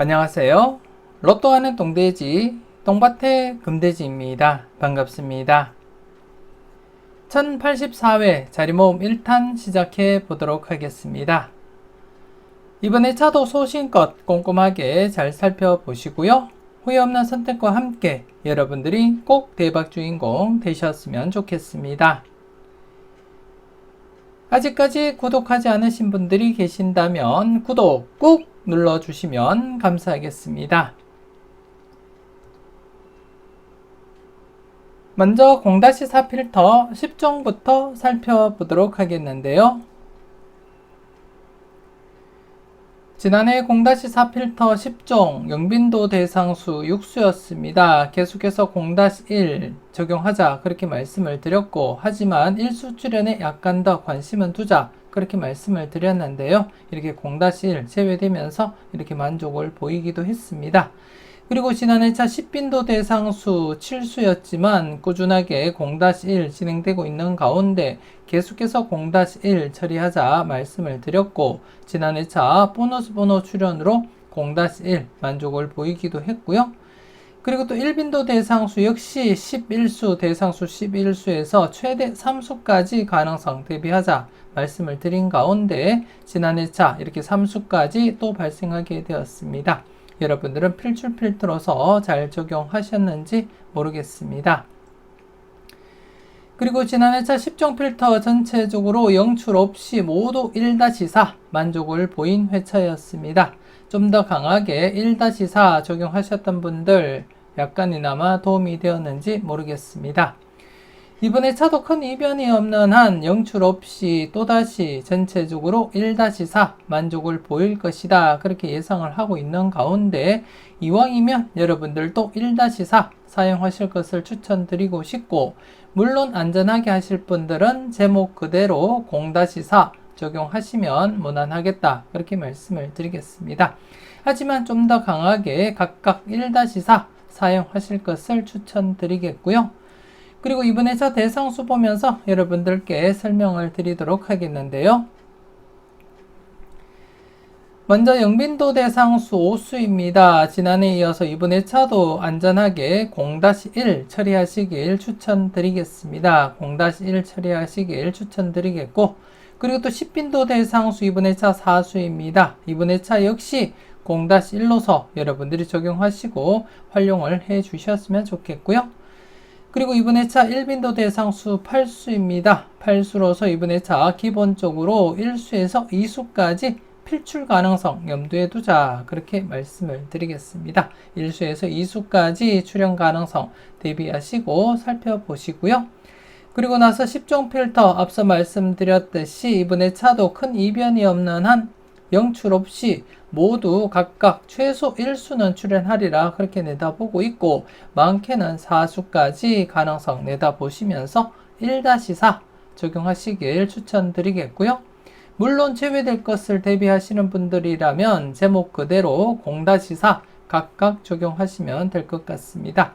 안녕하세요. 로또 하는 똥돼지, 똥밭의 금돼지입니다. 반갑습니다. 1084회 자리모음 1탄 시작해 보도록 하겠습니다. 이번에 차도 소신껏 꼼꼼하게 잘 살펴보시고요. 후회 없는 선택과 함께 여러분들이 꼭 대박 주인공 되셨으면 좋겠습니다. 아직까지 구독하지 않으신 분들이 계신다면 구독 꾹 눌러주시면 감사하겠습니다. 먼저 0-4 필터 10종부터 살펴보도록 하겠는데요. 지난해 0-4 필터 10종 영빈도 대상수 6수였습니다. 계속해서 0-1 적용하자 그렇게 말씀을 드렸고, 하지만 1수 출연에 약간 더 관심은 두자 그렇게 말씀을 드렸는데요. 이렇게 0-1 제외되면서 이렇게 만족을 보이기도 했습니다. 그리고 지난해 차 10빈도 대상수 7수였지만 꾸준하게 0-1 진행되고 있는 가운데 계속해서 0-1 처리하자 말씀을 드렸고, 지난해 차 보너스 번호 출연으로 0-1 만족을 보이기도 했고요. 그리고 또 1빈도 대상수 역시 11수 대상수 11수에서 최대 3수까지 가능성 대비하자 말씀을 드린 가운데 지난해 차 이렇게 3수까지 또 발생하게 되었습니다. 여러분들은 필출 필터로서 잘 적용하셨는지 모르겠습니다. 그리고 지난해 차 10종 필터 전체적으로 영출 없이 모두 1-4 만족을 보인 회차였습니다. 좀 더 강하게 1-4 적용하셨던 분들 약간이나마 도움이 되었는지 모르겠습니다. 이번에 차도 큰 이변이 없는 한 영출 없이 또다시 전체적으로 1-4 만족을 보일 것이다 그렇게 예상을 하고 있는 가운데, 이왕이면 여러분들도 1-4 사용하실 것을 추천드리고 싶고, 물론 안전하게 하실 분들은 제목 그대로 0-4 적용하시면 무난하겠다 그렇게 말씀을 드리겠습니다. 하지만 좀 더 강하게 각각 1-4 사용하실 것을 추천드리겠고요. 그리고 이번에 차 대상수 보면서 여러분들께 설명을 드리도록 하겠는데요. 먼저 영빈도 대상수 5수입니다. 지난해에 이어서 이번에 차도 안전하게 0-1 처리하시길 추천드리겠습니다. 0-1 처리하시길 추천드리겠고, 그리고 또 10빈도 대상수 이번에 차 4수입니다. 이번에 차 역시 0-1로서 여러분들이 적용하시고 활용을 해 주셨으면 좋겠고요. 그리고 이번에 차 1빈도 대상수 8수입니다. 8수로서 이번에 차 기본적으로 1수에서 2수까지 필출 가능성 염두에 두자 그렇게 말씀을 드리겠습니다. 1수에서 2수까지 출현 가능성 대비하시고 살펴보시고요. 그리고 나서 10종 필터 앞서 말씀드렸듯이 이번에 차도 큰 이변이 없는 한 영출 없이 모두 각각 최소 1수는 출현하리라 그렇게 내다보고 있고, 많게는 4수까지 가능성 내다보시면서 1-4 적용하시길 추천드리겠고요. 물론 제외될 것을 대비하시는 분들이라면 제목 그대로 0-4 각각 적용하시면 될 것 같습니다.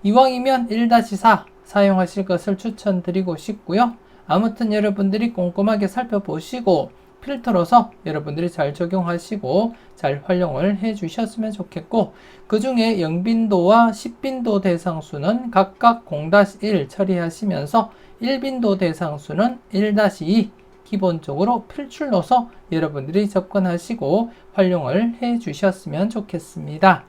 이왕이면 1-4 사용하실 것을 추천드리고 싶고요. 아무튼 여러분들이 꼼꼼하게 살펴보시고 필터로서 여러분들이 잘 적용하시고 잘 활용을 해 주셨으면 좋겠고, 그 중에 0빈도와 10빈도 대상수는 각각 0-1 처리하시면서 1빈도 대상수는 1-2 기본적으로 필출로서 여러분들이 접근하시고 활용을 해 주셨으면 좋겠습니다.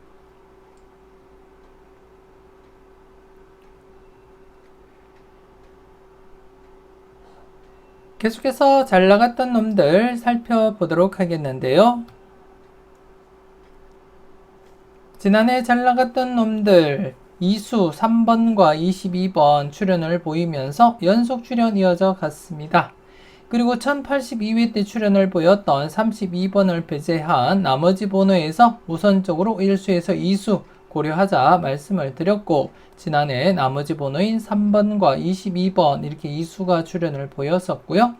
계속해서 잘 나갔던 놈들 살펴보도록 하겠는데요. 지난해 잘 나갔던 놈들 2수 3번과 22번 출연을 보이면서 연속 출연 이어져 갔습니다. 그리고 1082회 때 출연을 보였던 32번을 배제한 나머지 번호에서 우선적으로 1수에서 2수 고려하자 말씀을 드렸고, 지난해 나머지 번호인 3번과 22번 이렇게 2수가 출연을 보였었고요.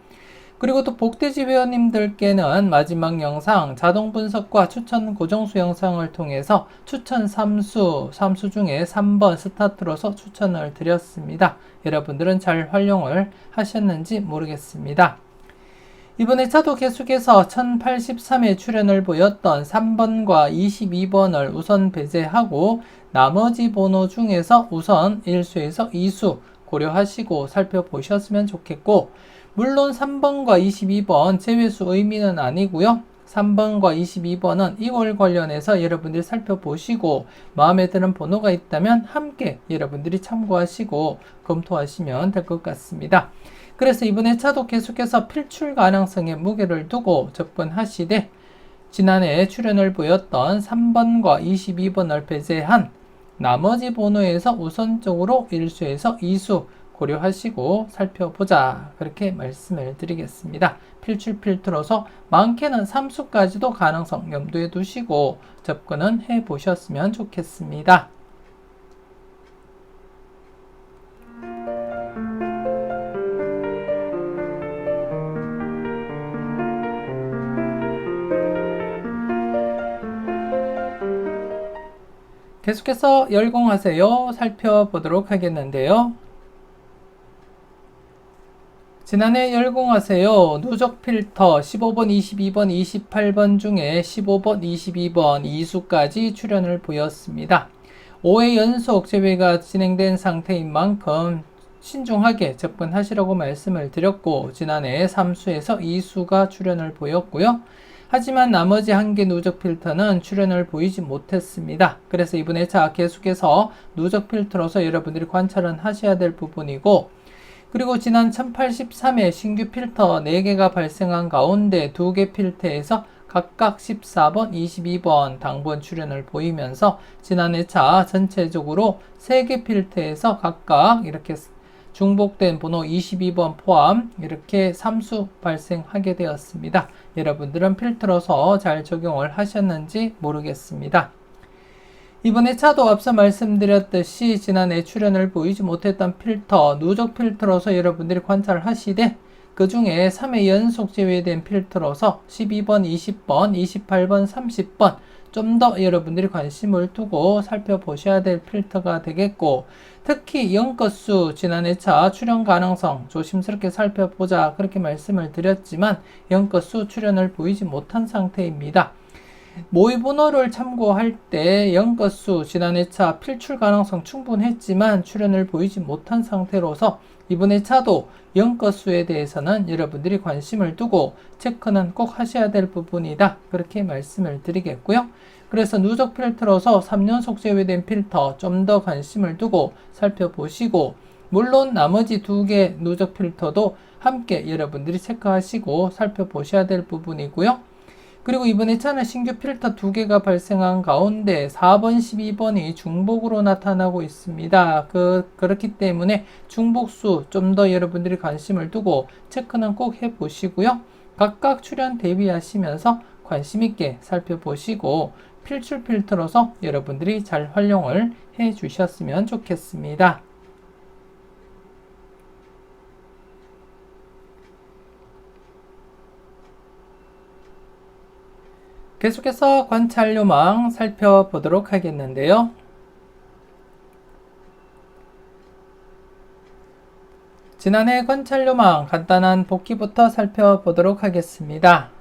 그리고 또 복돼지 회원님들께는 마지막 영상 자동 분석과 추천 고정수 영상을 통해서 추천 3수 중에 3번 스타트로서 추천을 드렸습니다. 여러분들은 잘 활용을 하셨는지 모르겠습니다. 이번 회차도 계속해서 1083회 출연을 보였던 3번과 22번을 우선 배제하고 나머지 번호 중에서 우선 1수에서 2수 고려하시고 살펴보셨으면 좋겠고, 물론 3번과 22번 제외수 의미는 아니고요. 3번과 22번은 이걸 관련해서 여러분들이 살펴보시고 마음에 드는 번호가 있다면 함께 여러분들이 참고하시고 검토하시면 될 것 같습니다. 그래서 이번 회차도 계속해서 필출 가능성에 무게를 두고 접근하시되 지난해 출연을 보였던 3번과 22번을 배제한 나머지 번호에서 우선적으로 1수에서 2수 고려하시고 살펴보자, 그렇게 말씀을 드리겠습니다. 필출 필터로서 많게는 3수까지도 가능성 염두에 두시고 접근은 해 보셨으면 좋겠습니다. 계속해서 열공하세요 살펴보도록 하겠는데요. 지난해 열공하세요 누적 필터 15번, 22번, 28번 중에 15번, 22번 2수까지 출연을 보였습니다. 5회 연속 제외가 진행된 상태인 만큼 신중하게 접근하시라고 말씀을 드렸고, 지난해 3수에서 2수가 출연을 보였고요. 하지만 나머지 한 개 누적 필터는 출연을 보이지 못했습니다. 그래서 이번 회차 계속해서 누적 필터로서 여러분들이 관찰은 하셔야 될 부분이고, 그리고 지난 1083회 신규 필터 4개가 발생한 가운데 2개 필터에서 각각 14번, 22번 당번 출연을 보이면서 지난 회차 전체적으로 3개 필터에서 각각 이렇게 중복된 번호 22번 포함 이렇게 3수 발생하게 되었습니다. 여러분들은 필터로서 잘 적용을 하셨는지 모르겠습니다. 이번 회차도 앞서 말씀드렸듯이 지난해 출연을 보이지 못했던 필터, 누적 필터로서 여러분들이 관찰을 하시되 그 중에 3회 연속 제외된 필터로서 12번, 20번, 28번, 30번 좀 더 여러분들이 관심을 두고 살펴보셔야 될 필터가 되겠고, 특히 0건수 지난 회차 출연 가능성 조심스럽게 살펴보자, 그렇게 말씀을 드렸지만 0건수 출연을 보이지 못한 상태입니다. 모의 번호를 참고할 때 0건수 지난 회차 필출 가능성 충분했지만 출연을 보이지 못한 상태로서 이번 회차도 0건수에 대해서는 여러분들이 관심을 두고 체크는 꼭 하셔야 될 부분이다, 그렇게 말씀을 드리겠고요. 그래서 누적 필터로서 3연속 제외된 필터 좀 더 관심을 두고 살펴보시고, 물론 나머지 2개 누적 필터도 함께 여러분들이 체크하시고 살펴보셔야 될 부분이고요. 그리고 이번 회차는 신규 필터 2개가 발생한 가운데 4번, 12번이 중복으로 나타나고 있습니다. 그렇기 때문에 중복수 좀 더 여러분들이 관심을 두고 체크는 꼭 해보시고요. 각각 출연 대비하시면서 관심있게 살펴보시고 필출 필터로서 여러분들이 잘 활용을 해 주셨으면 좋겠습니다. 계속해서 관찰 요망 살펴보도록 하겠는데요. 지난해 관찰 요망 간단한 복기부터 살펴보도록 하겠습니다.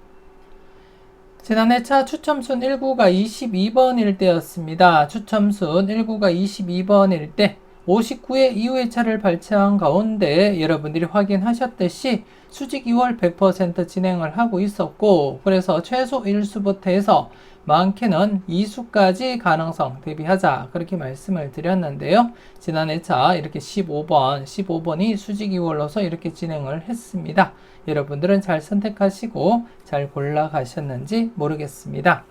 지난해 차 추첨순 1구가 22번일 때였습니다. 추첨순 1구가 22번일 때 59회 이후의 차를 발췌한 가운데 여러분들이 확인하셨듯이 수직 2월 100% 진행을 하고 있었고, 그래서 최소 1수부터 해서 많게는 2수까지 가능성 대비하자, 그렇게 말씀을 드렸는데요. 지난해 차 이렇게 15번이 수직 2월로서 이렇게 진행을 했습니다. 여러분들은 잘 선택하시고 잘 골라가셨는지 모르겠습니다.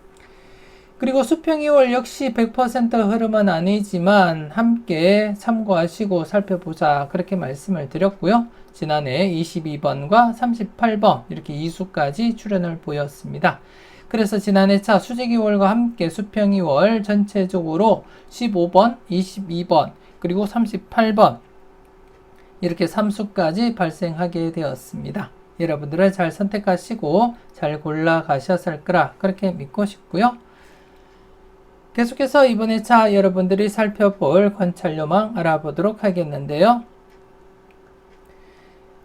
그리고 수평 2월 역시 100% 흐름은 아니지만 함께 참고하시고 살펴보자, 그렇게 말씀을 드렸고요. 지난해 22번과 38번 이렇게 2수까지 출연을 보였습니다. 그래서 지난해 차 수직 2월과 함께 수평 2월 전체적으로 15번, 22번 그리고 38번 이렇게 3수까지 발생하게 되었습니다. 여러분들은 잘 선택하시고 잘 골라가셨을 거라 그렇게 믿고 싶고요. 계속해서 이번 회차 여러분들이 살펴볼 관찰 요망 알아보도록 하겠는데요.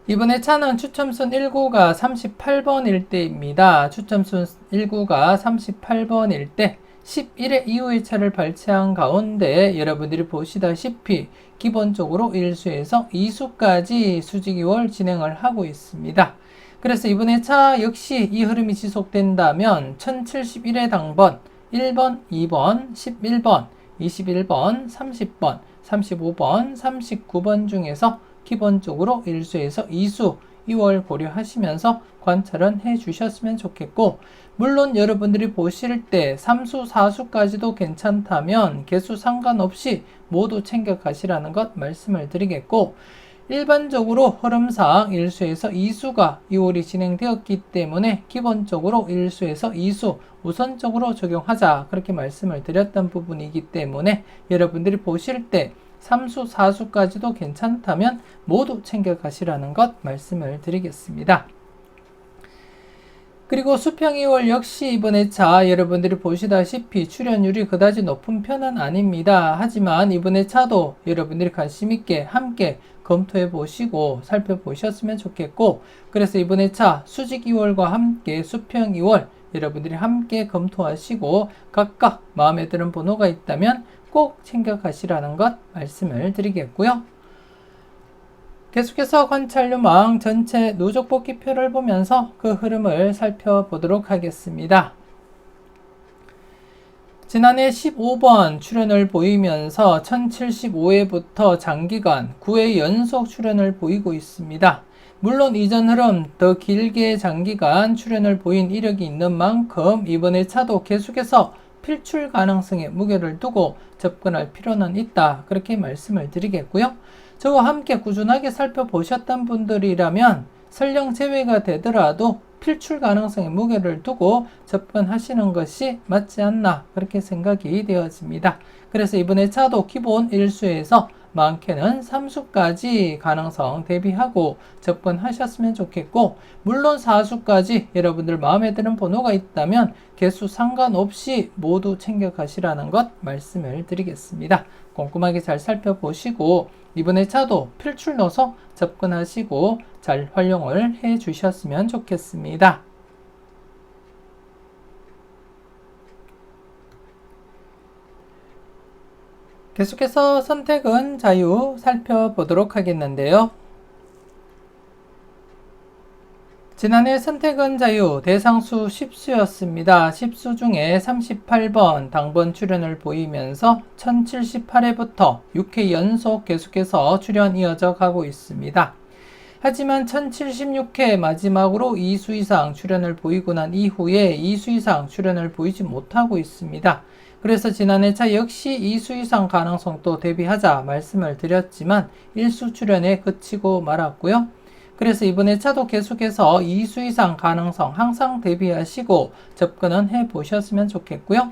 이번에 차는 추첨순 1구가 38번일 때입니다. 추첨순 1구가 38번일 때 11회 이후의 차를 발췌한 가운데 여러분들이 보시다시피 기본적으로 1수에서 2수까지 수직2월 진행을 하고 있습니다. 그래서 이번에 차 역시 이 흐름이 지속된다면 1071회 당번 1번, 2번, 11번, 21번, 30번, 35번, 39번 중에서 기본적으로 1수에서 2수 2월 고려하시면서 관찰은 해 주셨으면 좋겠고, 물론 여러분들이 보실 때 3수, 4수까지도 괜찮다면 개수 상관없이 모두 챙겨 가시라는 것 말씀을 드리겠고, 일반적으로 흐름상 1수에서 2수가 2월이 진행되었기 때문에 기본적으로 1수에서 2수 우선적으로 적용하자 그렇게 말씀을 드렸던 부분이기 때문에 여러분들이 보실 때 3수, 4수까지도 괜찮다면 모두 챙겨 가시라는 것 말씀을 드리겠습니다. 그리고 수평 2월 역시 이번에 차 여러분들이 보시다시피 출연율이 그다지 높은 편은 아닙니다. 하지만 이번에 차도 여러분들이 관심 있게 함께 검토해 보시고 살펴보셨으면 좋겠고, 그래서 이번에 차 수직 2월과 함께 수평 2월 여러분들이 함께 검토하시고 각각 마음에 드는 번호가 있다면 꼭 챙겨 가시라는 것 말씀을 드리겠고요. 계속해서 관찰요망 전체 누적 뽑기표를 보면서 그 흐름을 살펴보도록 하겠습니다. 지난해 15번 출현을 보이면서 1075회부터 장기간 9회 연속 출현을 보이고 있습니다. 물론 이전 흐름 더 길게 장기간 출현을 보인 이력이 있는 만큼 이번에 차도 계속해서 필출 가능성에 무게를 두고 접근할 필요는 있다 그렇게 말씀을 드리겠고요. 저와 함께 꾸준하게 살펴보셨던 분들이라면 설령 제외가 되더라도 필출 가능성에 무게를 두고 접근하시는 것이 맞지 않나 그렇게 생각이 되어집니다. 그래서 이번에 차도 기본 1수에서 많게는 3수까지 가능성 대비하고 접근하셨으면 좋겠고, 물론 4수까지 여러분들 마음에 드는 번호가 있다면 개수 상관없이 모두 챙겨 가시라는 것 말씀을 드리겠습니다. 꼼꼼하게 잘 살펴보시고 이번에 차도 필출 넣어서 접근하시고 잘 활용을 해 주셨으면 좋겠습니다. 계속해서 선택은 자유 살펴보도록 하겠는데요. 지난해 선택은 자유 대상수 10수였습니다. 10수 중에 38번 당번 출현을 보이면서 1078회부터 6회 연속 계속해서 출현 이어져 가고 있습니다. 하지만 1076회 마지막으로 2수 이상 출현을 보이고 난 이후에 2수 이상 출현을 보이지 못하고 있습니다. 그래서 지난해 차 역시 2수 이상 가능성도 대비하자 말씀을 드렸지만 1수 출현에 그치고 말았고요. 그래서 이번에 차도 계속해서 2수 이상 가능성 항상 대비하시고 접근은 해 보셨으면 좋겠고요.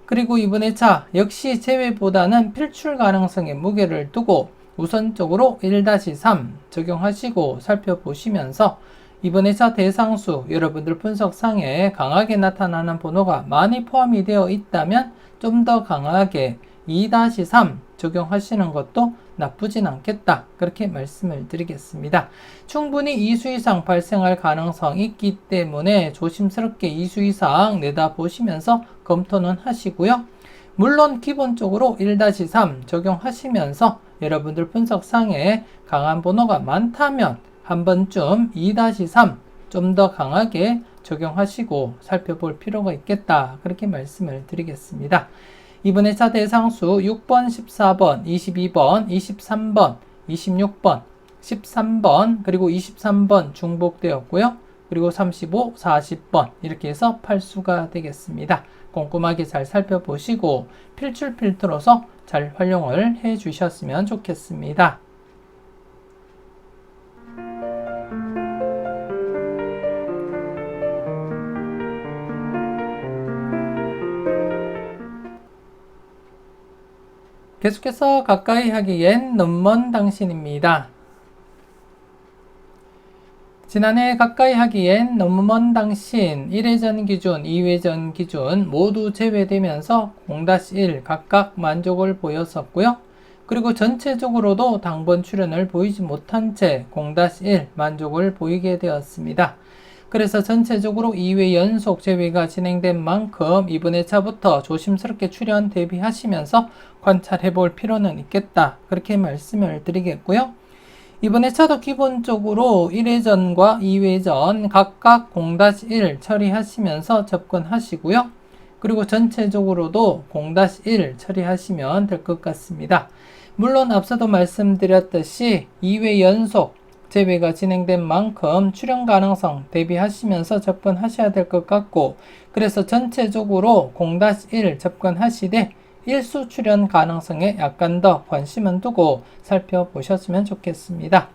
그리고 이번에 차 역시 제외보다는 필출 가능성에 무게를 두고 우선적으로 1-3 적용하시고 살펴보시면서 이번에 차 대상수 여러분들 분석상에 강하게 나타나는 번호가 많이 포함이 되어 있다면 좀 더 강하게 2-3 적용하시는 것도 나쁘진 않겠다 그렇게 말씀을 드리겠습니다. 충분히 2수 이상 발생할 가능성이 있기 때문에 조심스럽게 2수 이상 내다보시면서 검토는 하시고요. 물론 기본적으로 1-3 적용하시면서 여러분들 분석상에 강한 번호가 많다면 한 번쯤 2-3 좀 더 강하게 적용하시고 살펴볼 필요가 있겠다 그렇게 말씀을 드리겠습니다. 이번에 차 대상수 6번, 14번, 22번, 23번, 26번, 13번 그리고 23번 중복되었고요. 그리고 35, 40번 이렇게 해서 8수가 되겠습니다. 꼼꼼하게 잘 살펴보시고 필출 필터로서 잘 활용을 해 주셨으면 좋겠습니다. 계속해서 가까이 하기엔 너무 먼 당신입니다. 지난해 가까이 하기엔 너무 먼 당신 1회전 기준, 2회전 기준 모두 제외되면서 0-1 각각 만족을 보였었고요. 그리고 전체적으로도 당번 출연을 보이지 못한 채 0-1 만족을 보이게 되었습니다. 그래서 전체적으로 2회 연속 제외가 진행된 만큼 이번 회차부터 조심스럽게 출연 대비하시면서 관찰해 볼 필요는 있겠다. 그렇게 말씀을 드리겠고요. 이번 회차도 기본적으로 1회전과 2회전 각각 0-1 처리하시면서 접근하시고요. 그리고 전체적으로도 0-1 처리하시면 될 것 같습니다. 물론 앞서도 말씀드렸듯이 2회 연속 제외가 진행된 만큼 출연 가능성 대비하시면서 접근하셔야 될 것 같고, 그래서 전체적으로 0-1 접근하시되 일수 출연 가능성에 약간 더 관심은 두고 살펴보셨으면 좋겠습니다.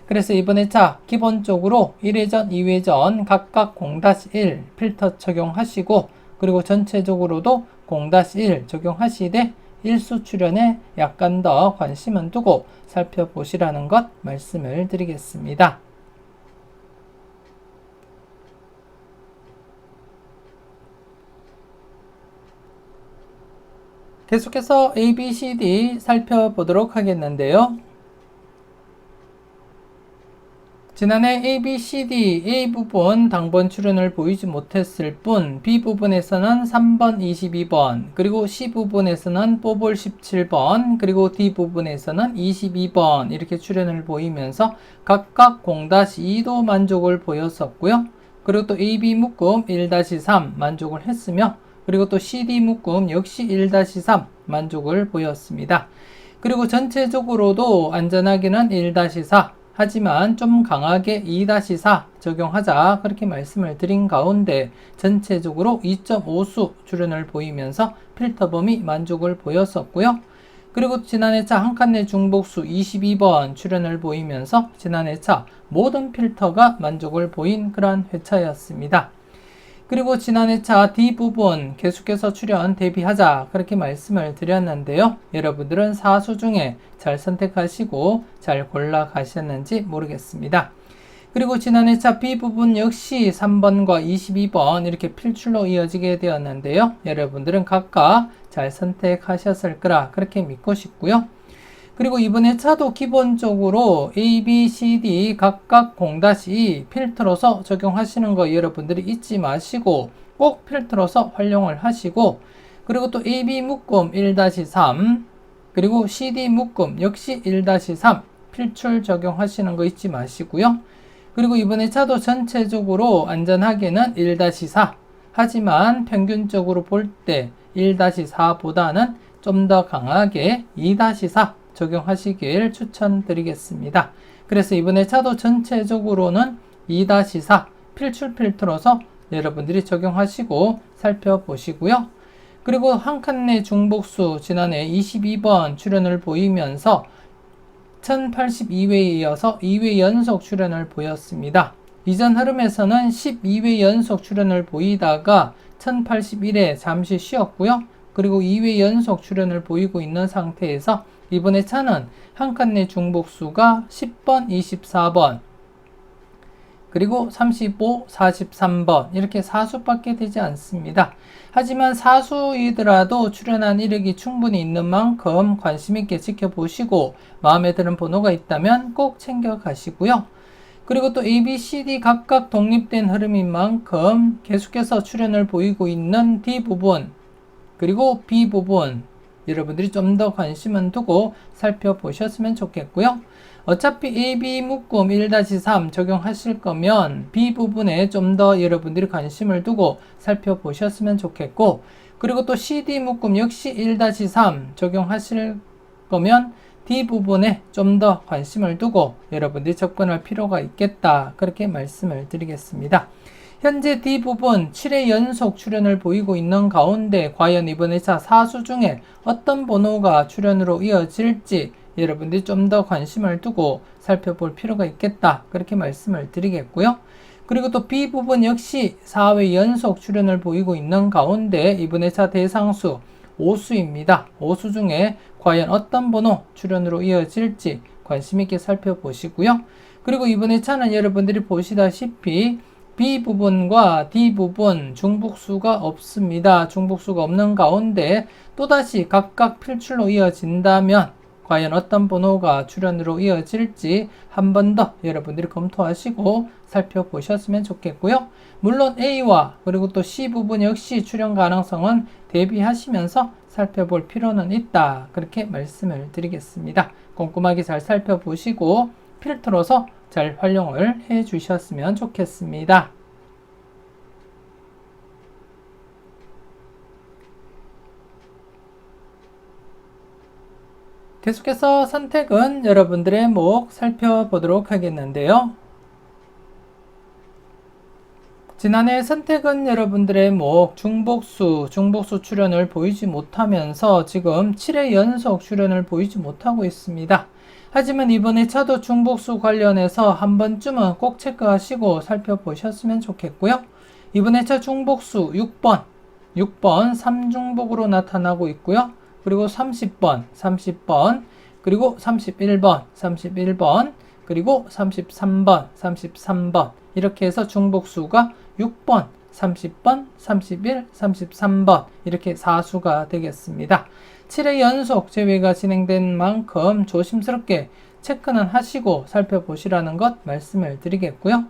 그래서 이번 회차 기본적으로 1회전, 2회전 각각 0-1 필터 적용하시고, 그리고 전체적으로도 0-1 적용하시되 일수 출연에 약간 더 관심은 두고 살펴보시라는 것 말씀을 드리겠습니다. 계속해서 A, B, C, D 살펴보도록 하겠는데요. 지난해 A, B, C, D, A 부분 당번 출연을 보이지 못했을 뿐 B 부분에서는 3번, 22번, 그리고 C 부분에서는 뽀볼 17번, 그리고 D 부분에서는 22번 이렇게 출연을 보이면서 각각 0-2도 만족을 보였었고요. 그리고 또 A, B 묶음 1-3 만족을 했으며, 그리고 또 CD 묶음 역시 1-3 만족을 보였습니다. 그리고 전체적으로도 안전하게는 1-4, 하지만 좀 강하게 2-4 적용하자 그렇게 말씀을 드린 가운데 전체적으로 2.5수 출연을 보이면서 필터 범위 만족을 보였었고요. 그리고 지난해차 한 칸 내 중복수 22번 출연을 보이면서 지난해차 모든 필터가 만족을 보인 그러한 회차였습니다. 그리고 지난해차 D부분 계속해서 출연 대비하자 그렇게 말씀을 드렸는데요. 여러분들은 4수 중에 잘 선택하시고 잘 골라 가셨는지 모르겠습니다. 그리고 지난해차 B부분 역시 3번과 22번 이렇게 필출로 이어지게 되었는데요. 여러분들은 각각 잘 선택하셨을 거라 그렇게 믿고 싶고요. 그리고 이번 회차도 기본적으로 A, B, C, D 각각 0-2 필터로서 적용하시는 거 여러분들이 잊지 마시고 꼭 필터로서 활용을 하시고, 그리고 또 A, B 묶음 1-3 그리고 C, D 묶음 역시 1-3 필출 적용하시는 거 잊지 마시고요. 그리고 이번 회차도 전체적으로 안전하게는 1-4, 하지만 평균적으로 볼 때 1-4보다는 좀 더 강하게 2-4 적용하시길 추천드리겠습니다. 그래서 이번에 차도 전체적으로는 2-4 필출 필터로서 여러분들이 적용하시고 살펴보시고요. 그리고 한 칸 내 중복수 지난해 22번 출연을 보이면서 1082회에 이어서 2회 연속 출연을 보였습니다. 이전 흐름에서는 12회 연속 출연을 보이다가 1081회 잠시 쉬었고요. 그리고 2회 연속 출연을 보이고 있는 상태에서 이번에 차는 한 칸 내 중복수가 10번, 24번, 그리고 35, 43번 이렇게 4수밖에 되지 않습니다. 하지만 4수이더라도 출연한 이력이 충분히 있는 만큼 관심 있게 지켜보시고 마음에 드는 번호가 있다면 꼭 챙겨 가시고요. 그리고 또 A, B, C, D 각각 독립된 흐름인 만큼 계속해서 출연을 보이고 있는 D 부분 그리고 B 부분 여러분들이 좀 더 관심은 두고 살펴보셨으면 좋겠고요. 어차피 A, B 묶음 1-3 적용하실 거면 B 부분에 좀 더 여러분들이 관심을 두고 살펴보셨으면 좋겠고, 그리고 또 C, D 묶음 역시 1-3 적용하실 거면 D 부분에 좀 더 관심을 두고 여러분들이 접근할 필요가 있겠다 그렇게 말씀을 드리겠습니다. 현재 D 부분 7회 연속 출연을 보이고 있는 가운데 과연 이번 회차 4수 중에 어떤 번호가 출연으로 이어질지 여러분들이 좀 더 관심을 두고 살펴볼 필요가 있겠다 그렇게 말씀을 드리겠고요. 그리고 또 B 부분 역시 4회 연속 출연을 보이고 있는 가운데 이번 회차 대상수 5수입니다. 5수 중에 과연 어떤 번호 출연으로 이어질지 관심 있게 살펴보시고요. 그리고 이번 회차는 여러분들이 보시다시피 B 부분과 D 부분 중복수가 없습니다. 중복수가 없는 가운데 또다시 각각 필출로 이어진다면 과연 어떤 번호가 출연으로 이어질지 한 번 더 여러분들이 검토하시고 살펴보셨으면 좋겠고요. 물론 A와 그리고 또 C 부분 역시 출연 가능성은 대비하시면서 살펴볼 필요는 있다. 그렇게 말씀을 드리겠습니다. 꼼꼼하게 잘 살펴보시고 필터로서 잘 활용을 해 주셨으면 좋겠습니다. 계속해서 선택은 여러분들의 목 살펴보도록 하겠는데요. 지난해 선택은 여러분들의 목 중복수 출현을 보이지 못하면서 지금 7회 연속 출현을 보이지 못하고 있습니다. 하지만 이번에 차도 중복수 관련해서 한 번쯤은 꼭 체크하시고 살펴보셨으면 좋겠고요. 이번에 차 중복수 6번 3중복으로 나타나고 있고요. 그리고 30번, 그리고 31번, 그리고 33번 이렇게 해서 중복수가 6번, 30번, 31, 33번 이렇게 4수가 되겠습니다. 7회 연속 제외가 진행된 만큼 조심스럽게 체크는 하시고 살펴보시라는 것 말씀을 드리겠고요.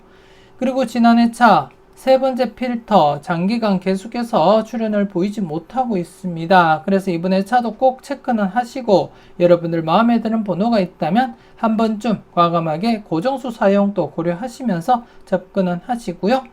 그리고 지난해 차 세 번째 필터 장기간 계속해서 출현을 보이지 못하고 있습니다. 그래서 이번에 차도 꼭 체크는 하시고 여러분들 마음에 드는 번호가 있다면 한 번쯤 과감하게 고정수 사용도 고려하시면서 접근은 하시고요.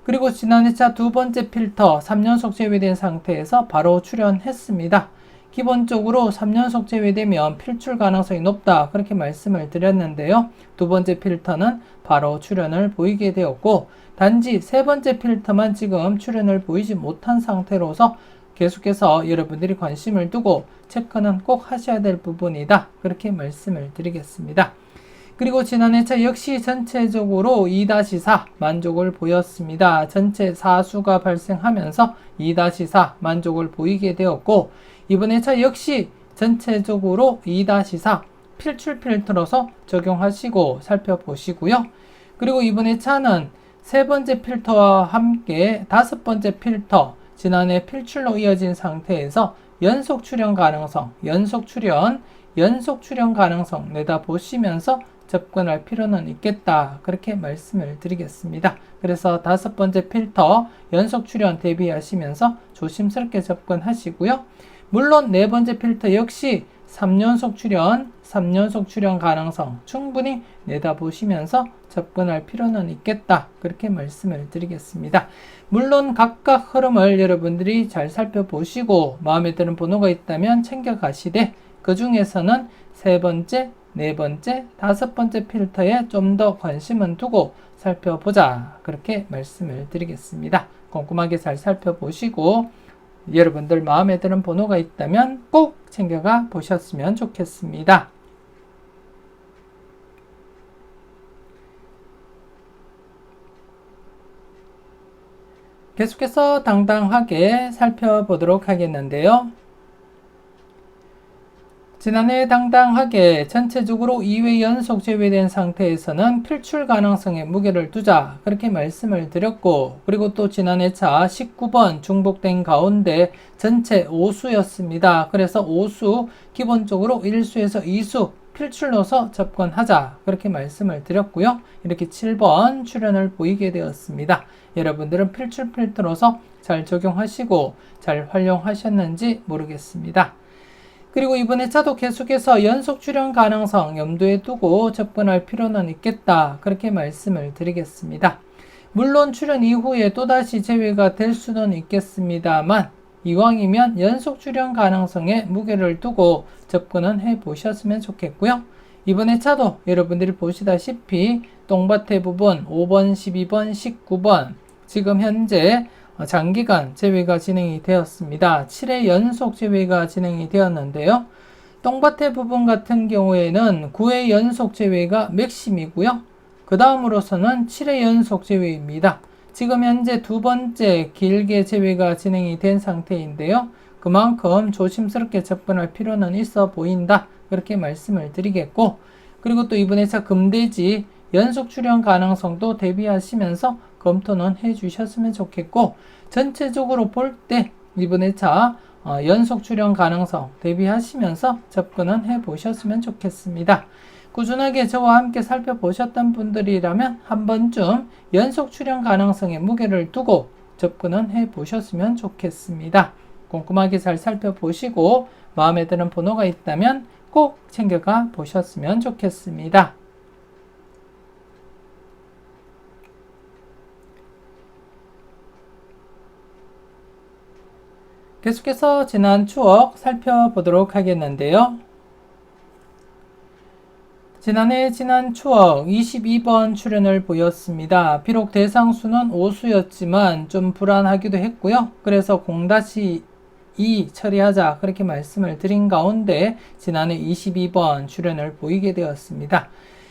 그리고 지난해 차 두 번째 필터 3연속 제외된 상태에서 바로 출현했습니다. 기본적으로 3연속 제외되면 필출 가능성이 높다 그렇게 말씀을 드렸는데요. 두 번째 필터는 바로 출현을 보이게 되었고 단지 세 번째 필터만 지금 출현을 보이지 못한 상태로서 계속해서 여러분들이 관심을 두고 체크는 꼭 하셔야 될 부분이다 그렇게 말씀을 드리겠습니다. 그리고 지난해 차 역시 전체적으로 2-4 만족을 보였습니다. 전체 4수가 발생하면서 2-4 만족을 보이게 되었고 이번에 차 역시 전체적으로 2-4 필출 필터로서 적용하시고 살펴보시고요. 그리고 이번에 차는 세 번째 필터와 함께 다섯 번째 필터 지난해 필출로 이어진 상태에서 연속 출현 가능성 내다보시면서 접근할 필요는 있겠다 그렇게 말씀을 드리겠습니다. 그래서 다섯 번째 필터 연속 출현 대비하시면서 조심스럽게 접근하시고요. 물론 네 번째 필터 역시 3연속 출현 가능성 충분히 내다보시면서 접근할 필요는 있겠다 그렇게 말씀을 드리겠습니다. 물론 각각 흐름을 여러분들이 잘 살펴보시고 마음에 드는 번호가 있다면 챙겨가시되 그 중에서는 세 번째, 네 번째, 다섯 번째 필터에 좀 더 관심은 두고 살펴보자 그렇게 말씀을 드리겠습니다. 꼼꼼하게 잘 살펴보시고 여러분들 마음에 드는 번호가 있다면 꼭 챙겨가 보셨으면 좋겠습니다. 계속해서 당당하게 살펴보도록 하겠는데요. 지난해 당당하게 전체적으로 2회 연속 제외된 상태에서는 필출 가능성에 무게를 두자 그렇게 말씀을 드렸고 그리고 또 지난해 차 19번 중복된 가운데 전체 5수였습니다. 그래서 5수 기본적으로 1수에서 2수 필출로서 접근하자 그렇게 말씀을 드렸고요. 이렇게 7번 출현을 보이게 되었습니다. 여러분들은 필출 필터로서 잘 적용하시고 잘 활용하셨는지 모르겠습니다. 그리고 이번에 차도 계속해서 연속 출현 가능성 염두에 두고 접근할 필요는 있겠다 그렇게 말씀을 드리겠습니다. 물론 출현 이후에 또다시 제외가 될 수는 있겠습니다만 이왕이면 연속 출현 가능성에 무게를 두고 접근은 해 보셨으면 좋겠고요. 이번에 차도 여러분들이 보시다시피 똥밭의 부분 5번, 12번, 19번 지금 현재 장기간 제외가 진행이 되었습니다. 7회 연속 제외가 진행이 되었는데요. 똥밭의 부분 같은 경우에는 9회 연속 제외가 맥심이고요. 그 다음으로서는 7회 연속 제외입니다. 지금 현재 두 번째 길게 제외가 진행이 된 상태인데요. 그만큼 조심스럽게 접근할 필요는 있어 보인다. 그렇게 말씀을 드리겠고 그리고 또 이번에 차 금돼지 연속 출현 가능성도 대비하시면서 검토는 해 주셨으면 좋겠고 전체적으로 볼 때 이번에 차 연속 출연 가능성 대비하시면서 접근은 해 보셨으면 좋겠습니다. 꾸준하게 저와 함께 살펴보셨던 분들이라면 한 번쯤 연속 출연 가능성에 무게를 두고 접근은 해 보셨으면 좋겠습니다. 꼼꼼하게 잘 살펴보시고 마음에 드는 번호가 있다면 꼭 챙겨가 보셨으면 좋겠습니다. 계속해서 지난 추억 살펴보도록 하겠는데요. 지난해 지난 추억 22번 출연을 보였습니다. 비록 대상수는 오수였지만 좀 불안하기도 했고요. 그래서 0-2 처리하자 그렇게 말씀을 드린 가운데 지난해 22번 출연을 보이게 되었습니다.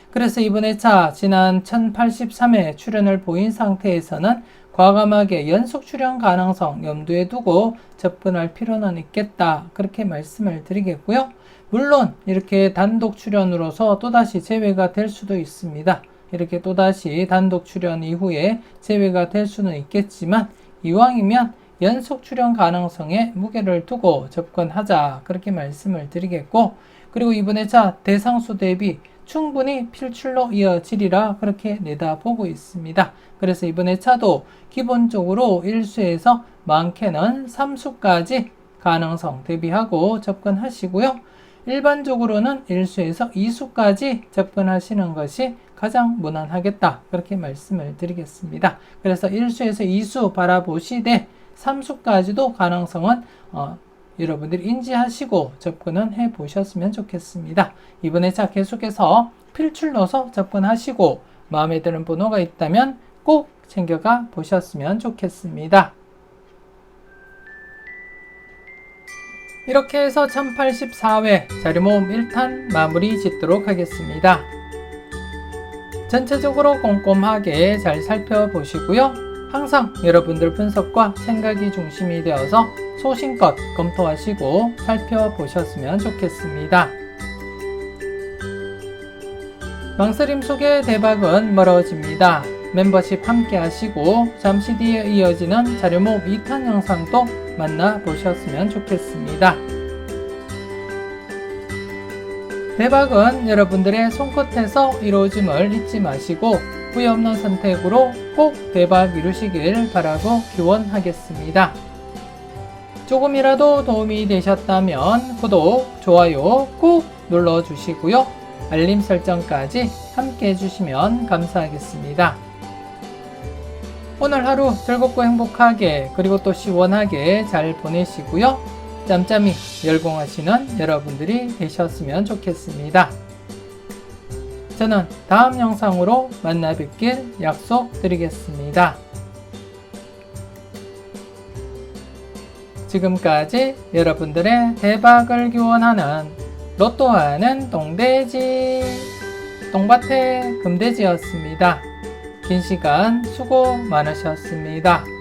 그래서 이번 회차 지난 1083회 출연을 보인 상태에서는 과감하게 연속 출연 가능성 염두에 두고 접근할 필요는 있겠다 그렇게 말씀을 드리겠고요. 물론 이렇게 단독 출연으로서 또다시 제외가 될 수도 있습니다. 이렇게 또다시 단독 출연 이후에 제외가 될 수는 있겠지만 이왕이면 연속 출연 가능성에 무게를 두고 접근하자 그렇게 말씀을 드리겠고, 그리고 이번 회차 대상수 대비 충분히 필출로 이어지리라 그렇게 내다보고 있습니다. 그래서 이번 회차도 기본적으로 1수에서 많게는 3수까지 가능성 대비하고 접근하시고요. 일반적으로는 1수에서 2수까지 접근하시는 것이 가장 무난하겠다 그렇게 말씀을 드리겠습니다. 그래서 1수에서 2수 바라보시되 3수까지도 가능성은 여러분들이 인지하시고 접근은 해 보셨으면 좋겠습니다. 이번 회차 계속해서 필출 넣어서 접근하시고 마음에 드는 번호가 있다면 꼭 챙겨가 보셨으면 좋겠습니다. 이렇게 해서 1084회 자료모음 1탄 마무리 짓도록 하겠습니다. 전체적으로 꼼꼼하게 잘 살펴보시고요. 항상 여러분들 분석과 생각이 중심이 되어서 소신껏 검토하시고 살펴보셨으면 좋겠습니다. 망설임 속의 대박은 멀어집니다. 멤버십 함께 하시고 잠시 뒤에 이어지는 자료모음 2탄 영상도 만나보셨으면 좋겠습니다. 대박은 여러분들의 손끝에서 이루어짐을 잊지 마시고 후회 없는 선택으로 꼭 대박 이루시길 바라고 기원하겠습니다. 조금이라도 도움이 되셨다면 구독, 좋아요 꼭 눌러주시고요. 알림 설정까지 함께 해주시면 감사하겠습니다. 오늘 하루 즐겁고 행복하게 그리고 또 시원하게 잘 보내시고요. 짬짬이 열공하시는 여러분들이 되셨으면 좋겠습니다. 저는 다음 영상으로 만나 뵙길 약속드리겠습니다. 지금까지 여러분들의 대박을 기원하는 로또하는 똥돼지 똥밭의 금돼지였습니다. 긴 시간 수고 많으셨습니다.